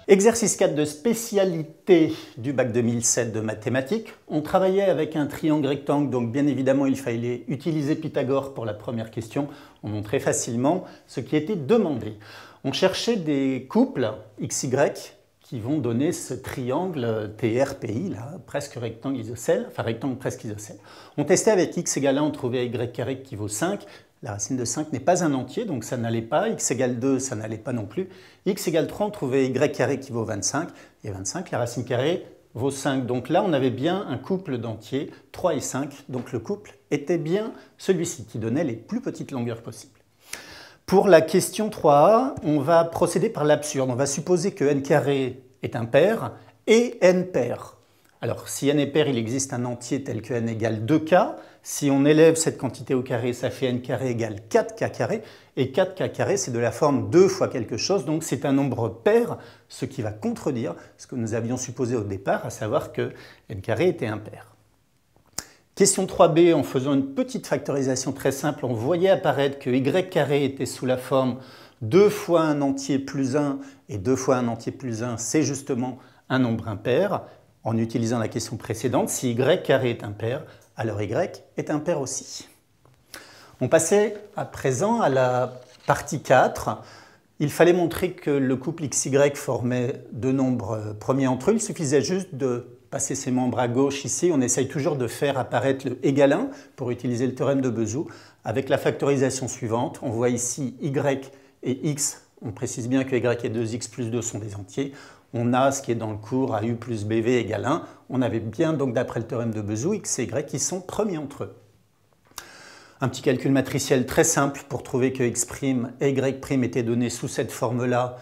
Exercice 4 de spécialité du bac 2007 de mathématiques. On travaillait avec un triangle rectangle, donc bien évidemment il fallait utiliser Pythagore pour la première question. On montrait facilement ce qui était demandé. On cherchait des couples XY qui vont donner ce triangle TRPI, là, presque rectangle isocèle, enfin rectangle presque isocèle. On testait avec x égale 1, on trouvait y carré qui vaut 5. La racine de 5 n'est pas un entier, donc ça n'allait pas. X égale 2, ça n'allait pas non plus. X égale 3, on trouvait y carré qui vaut 25. Et 25, la racine carrée vaut 5. Donc là, on avait bien un couple d'entiers, 3 et 5. Donc le couple était bien celui-ci, qui donnait les plus petites longueurs possibles. Pour la question 3a, on va procéder par l'absurde. On va supposer que n carré est un pair et n pair. Alors, si n est pair, il existe un entier tel que n égale 2k. Si on élève cette quantité au carré, ça fait n carré égale 4k carré. Et 4k carré, c'est de la forme 2 fois quelque chose, donc c'est un nombre pair, ce qui va contredire ce que nous avions supposé au départ, à savoir que n carré était impair. Question 3b, en faisant une petite factorisation très simple, on voyait apparaître que y carré était sous la forme 2 fois un entier plus 1, et 2 fois un entier plus 1, c'est justement un nombre impair. En utilisant la question précédente, si y carré est impair, alors y est impair aussi. On passait à présent à la partie 4. Il fallait montrer que le couple XY formait deux nombres premiers entre eux. Il suffisait juste de passer ses membres à gauche ici. On essaye toujours de faire apparaître le égal 1 pour utiliser le théorème de Bezout. Avec la factorisation suivante, on voit ici y et x. On précise bien que y et 2x plus 2 sont des entiers. On a ce qui est dans le cours AU plus BV égale 1. On avait bien, donc d'après le théorème de Bezout, x et y qui sont premiers entre eux. Un petit calcul matriciel très simple pour trouver que x' et y' étaient donnés sous cette forme-là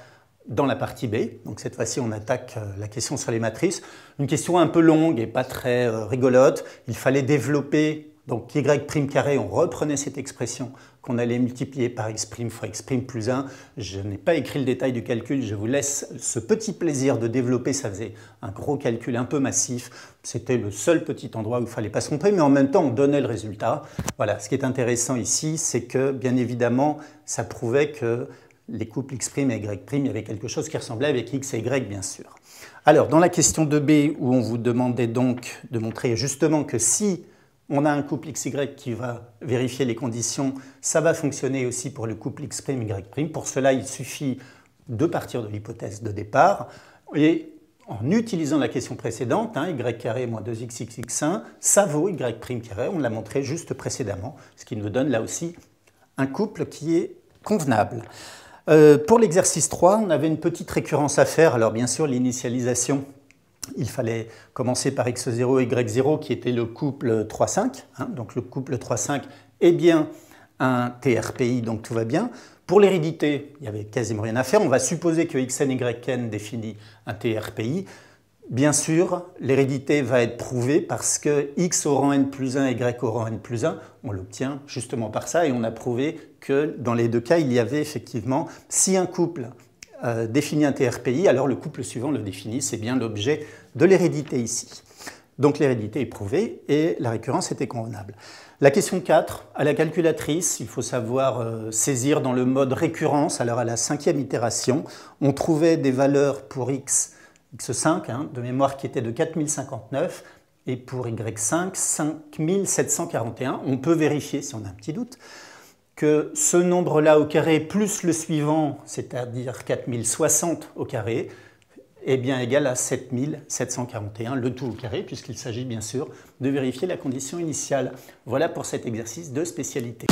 dans la partie B. Donc cette fois-ci, on attaque la question sur les matrices. Une question un peu longue et pas très rigolote. Il fallait développer donc y' carré, on reprenait cette expression qu'on allait multiplier par x' fois x' plus 1. Je n'ai pas écrit le détail du calcul, je vous laisse ce petit plaisir de développer. Ça faisait un gros calcul un peu massif. C'était le seul petit endroit où il ne fallait pas se tromper, mais en même temps, on donnait le résultat. Voilà, ce qui est intéressant ici, c'est que, bien évidemment, ça prouvait que les couples x' et y', il y avait quelque chose qui ressemblait avec x et y, bien sûr. Alors, dans la question 2b, où on vous demandait donc de montrer justement que si on a un couple XY qui va vérifier les conditions, ça va fonctionner aussi pour le couple x', y'. Pour cela, il suffit de partir de l'hypothèse de départ. Et en utilisant la question précédente, y carré moins 2xx1, ça vaut y carré, on l'a montré juste précédemment, ce qui nous donne là aussi un couple qui est convenable. Pour l'exercice 3, on avait une petite récurrence à faire. Alors bien sûr, l'initialisation, il fallait commencer par x0 et y0 qui était le couple 3,5. Donc le couple 3,5 est bien un TRPI, donc tout va bien. Pour l'hérédité, il n'y avait quasiment rien à faire. On va supposer que xn, yn définit un TRPI. Bien sûr, l'hérédité va être prouvée parce que x au rang n plus 1, y au rang n plus 1, on l'obtient justement par ça. Et on a prouvé que dans les deux cas, il y avait effectivement, si un couple définit un TRPI, alors le couple suivant le définit, c'est bien l'objet de l'hérédité ici. Donc l'hérédité est prouvée et la récurrence était convenable. La question 4, à la calculatrice, il faut savoir saisir dans le mode récurrence. Alors à la 5e itération, on trouvait des valeurs pour x5 de mémoire qui étaient de 4059 et pour y5, 5741. On peut vérifier si on a un petit doute que ce nombre-là au carré plus le suivant, c'est-à-dire 4060 au carré, est bien égal à 7741, le tout au carré, puisqu'il s'agit bien sûr de vérifier la condition initiale. Voilà pour cet exercice de spécialité.